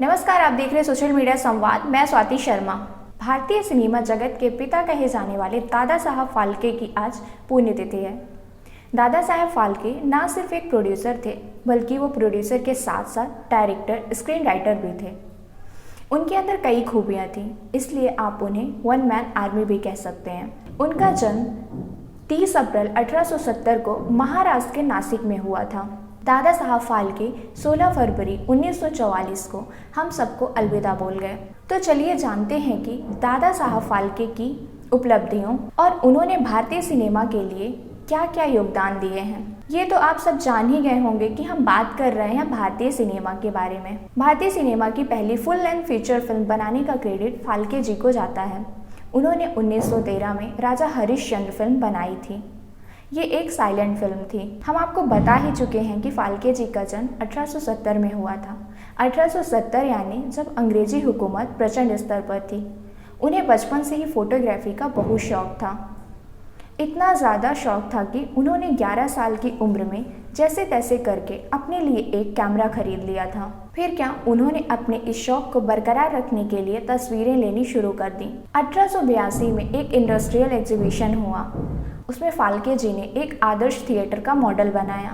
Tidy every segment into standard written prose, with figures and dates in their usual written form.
नमस्कार, आप देख रहे हैं सोशल मीडिया संवाद। मैं स्वाति शर्मा। भारतीय सिनेमा जगत के पिता कहे जाने वाले दादा साहब फाल्के की आज पुण्यतिथि है। दादा साहब फाल्के ना सिर्फ एक प्रोड्यूसर थे, बल्कि वो प्रोड्यूसर के साथ साथ डायरेक्टर, स्क्रीन राइटर भी थे। उनके अंदर कई खूबियाँ थीं, इसलिए आप उन्हें वन मैन आर्मी भी कह सकते हैं। उनका जन्म 30 अप्रैल 1870 को महाराष्ट्र के नासिक में हुआ था। दादा साहब फाल्के 16 फरवरी 1944 को हम सबको अलविदा बोल गए। तो चलिए जानते हैं कि दादा साहब फाल्के की उपलब्धियों और उन्होंने भारतीय सिनेमा के लिए क्या क्या योगदान दिए हैं। ये तो आप सब जान ही गए होंगे कि हम बात कर रहे हैं भारतीय सिनेमा के बारे में। भारतीय सिनेमा की पहली फुल लेंथ फीचर फिल्म बनाने का क्रेडिट फाल्के जी को जाता है। उन्होंने 1913 में राजा हरिश्चंद्र फिल्म बनाई थी। ये एक साइलेंट फिल्म थी। हम आपको बता ही चुके हैं कि फाल्के जी का जन्म 1870 में हुआ था। 1870 यानी जब अंग्रेजी हुकूमत प्रचंड स्तर पर थी। उन्हें बचपन से ही फोटोग्राफी का बहुत शौक था। इतना ज़्यादा शौक था कि उन्होंने 11 साल की उम्र में जैसे तैसे करके अपने लिए एक कैमरा खरीद लिया था। फिर क्या, उन्होंने अपने इस शौक को बरकरार रखने के लिए तस्वीरें लेनी शुरू कर दी। 1882 में एक इंडस्ट्रियल एग्जीबिशन हुआ। उसमें फाल्के जी ने एक आदर्श थिएटर का मॉडल बनाया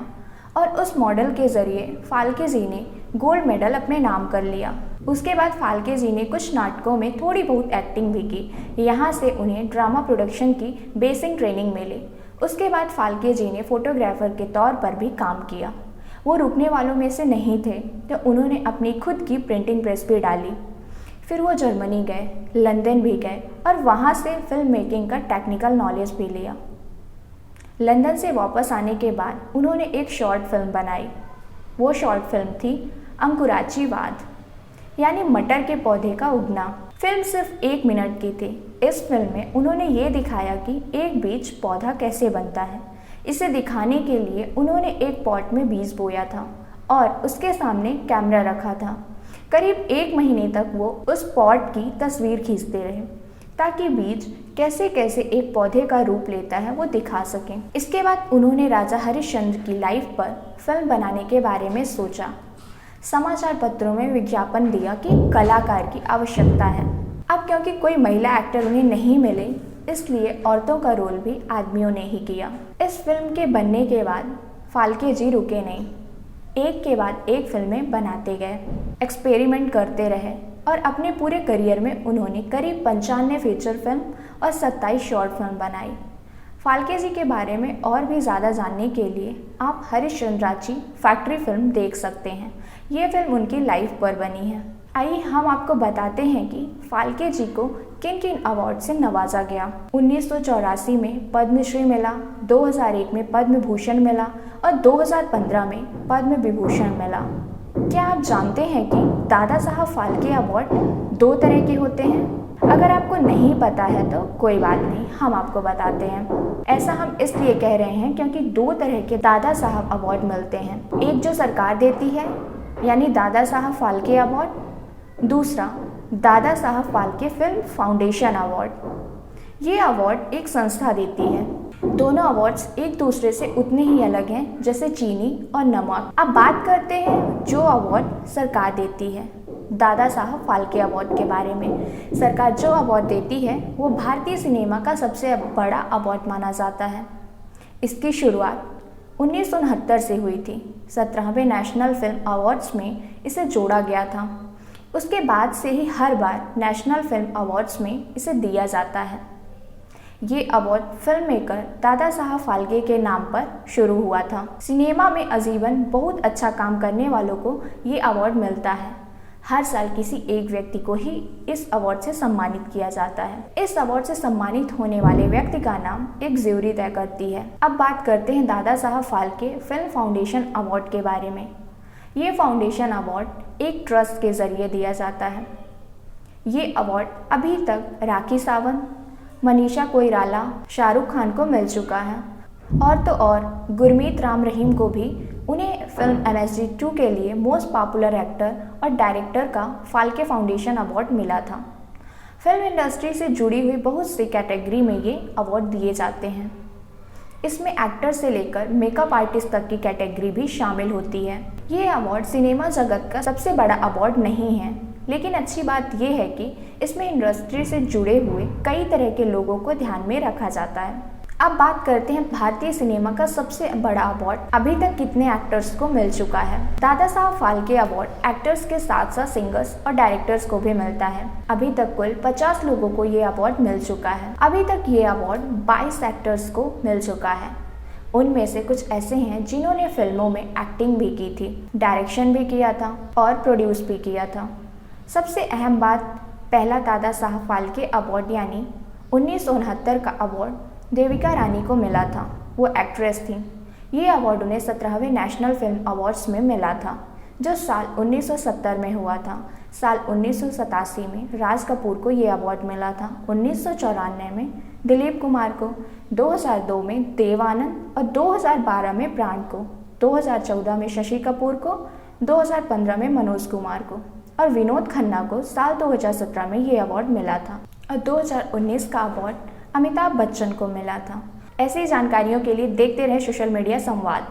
और उस मॉडल के ज़रिए फाल्के जी ने गोल्ड मेडल अपने नाम कर लिया। उसके बाद फाल्के जी ने कुछ नाटकों में थोड़ी बहुत एक्टिंग भी की। यहाँ से उन्हें ड्रामा प्रोडक्शन की बेसिक ट्रेनिंग मिली। उसके बाद फाल्के जी ने फोटोग्राफर के तौर पर भी काम किया। वो रुकने वालों में से नहीं थे, तो उन्होंने अपनी खुद की प्रिंटिंग प्रेस भी डाली। फिर वो जर्मनी गए, लंदन भी गए और वहाँ से फिल्म मेकिंग का टेक्निकल नॉलेज भी लिया। लंदन से वापस आने के बाद उन्होंने एक शॉर्ट फिल्म बनाई। वो शॉर्ट फिल्म थी अंकुराचीवाद, यानी मटर के पौधे का उगना। फिल्म सिर्फ 1 मिनट की थी। इस फिल्म में उन्होंने ये दिखाया कि एक बीज पौधा कैसे बनता है। इसे दिखाने के लिए उन्होंने एक पॉट में बीज बोया था और उसके सामने कैमरा रखा था। करीब 1 महीने तक वो उस पॉट की तस्वीर खींचते रहे ताकि बीज कैसे कैसे एक पौधे का रूप लेता है वो दिखा सकें। इसके बाद उन्होंने राजा हरिश्चंद्र की लाइफ पर फिल्म बनाने के बारे में सोचा। समाचार पत्रों में विज्ञापन दिया कि कलाकार की आवश्यकता है। अब क्योंकि कोई महिला एक्टर उन्हें नहीं मिले, इसलिए औरतों का रोल भी आदमियों ने ही किया। इस फिल्म के बनने के बाद फाल्के जी रुके नहीं, एक के बाद एक फिल्में बनाते गए, एक्सपेरिमेंट करते रहे और अपने पूरे करियर में उन्होंने करीब 95 फीचर फिल्म और 27 शॉर्ट फिल्म बनाई। फाल्के जी के बारे में और भी ज़्यादा जानने के लिए आप हरिश्चंद्राची फैक्ट्री फिल्म देख सकते हैं। ये फिल्म उनकी लाइफ पर बनी है। आइए हम आपको बताते हैं कि फाल्के जी को किन किन अवार्ड से नवाजा गया। 1984 में पद्मश्री मिला, 2001 में पद्म भूषण मिला और 2015 में पद्म विभूषण मिला। क्या आप जानते हैं कि दादा साहब फाल्के अवार्ड 2 तरह के होते हैं? अगर आपको नहीं पता है तो कोई बात नहीं, हम आपको बताते हैं। ऐसा हम इसलिए कह रहे हैं क्योंकि 2 तरह के दादा साहब अवार्ड मिलते हैं। एक जो सरकार देती है, यानी दादा साहब फाल्के अवार्ड। दूसरा Dada Saheb Phalke film foundation award. ये अवार्ड एक संस्था देती है। दोनों अवार्ड्स एक दूसरे से उतने ही अलग हैं जैसे चीनी और नमक। अब बात करते हैं जो अवार्ड सरकार देती है, दादा साहब फाल्के अवार्ड के बारे में। सरकार जो अवार्ड देती है वो भारतीय सिनेमा का सबसे बड़ा अवार्ड माना जाता है। इसकी शुरुआत 1969 से हुई थी। 17वें नेशनल फिल्म अवार्ड्स में इसे जोड़ा गया था। उसके बाद से ही हर बार नेशनल फिल्म अवार्ड्स में इसे दिया जाता है। ये award film maker Dada Saheb Phalke के नाम पर शुरू हुआ था। सिनेमा में आजीवन बहुत अच्छा काम करने वालों को ये अवार्ड मिलता है। हर साल किसी एक व्यक्ति को ही इस अवार्ड से सम्मानित किया जाता है। इस अवार्ड से सम्मानित होने वाले व्यक्ति का नाम एक ज्यूरी तय करती है। अब बात करते हैं Dada Saheb Phalke film foundation award के बारे में। ये फाउंडेशन अवार्ड एक ट्रस्ट के जरिए दिया जाता है। ये अवार्ड अभी तक राखी सावंत, मनीषा कोइराला, शाहरुख खान को मिल चुका है और तो और गुरमीत राम रहीम को भी उन्हें फिल्म MSG 2 के लिए मोस्ट पॉपुलर एक्टर और डायरेक्टर का फाल्के फाउंडेशन अवार्ड मिला था। फिल्म इंडस्ट्री से जुड़ी हुई बहुत सी कैटेगरी में ये अवार्ड दिए जाते हैं। इसमें एक्टर से लेकर मेकअप आर्टिस्ट तक की कैटेगरी भी शामिल होती है। ये अवार्ड सिनेमा जगत का सबसे बड़ा अवार्ड नहीं है, लेकिन अच्छी बात यह है कि इसमें इंडस्ट्री से जुड़े हुए कई तरह के लोगों को ध्यान में रखा जाता है। अब बात करते हैं भारतीय सिनेमा का सबसे बड़ा अवार्ड अभी तक कितने एक्टर्स को मिल चुका है। दादा साहब फाल्के अवार्ड एक्टर्स के साथ साथ सिंगर्स और डायरेक्टर्स को भी मिलता है। अभी तक कुल 50 लोगों को ये अवार्ड मिल चुका है। अभी तक ये अवार्ड 22 एक्टर्स को मिल चुका है। उनमें से कुछ ऐसे हैं जिन्होंने फिल्मों में एक्टिंग भी की थी, डायरेक्शन भी किया था और प्रोड्यूस भी किया था। सबसे अहम बात, पहला दादा साहब फाल्के अवार्ड यानी 1969 का अवार्ड देविका रानी को मिला था। वो एक्ट्रेस थी। ये अवार्ड उन्हें 17वें नेशनल फिल्म अवार्ड्स में मिला था, जो साल 1970 में हुआ था। साल 1987 में राज कपूर को ये अवार्ड मिला था, 1994 में दिलीप कुमार को, 2002 में देव आनंद और 2012 में प्राण को, 2014 में शशि कपूर को, 2015 में मनोज कुमार को और विनोद खन्ना को साल 2017 में ये अवार्ड मिला था और 2019 का अवार्ड अमिताभ बच्चन को मिला था। ऐसी जानकारियों के लिए देखते रहे सोशल मीडिया संवाद।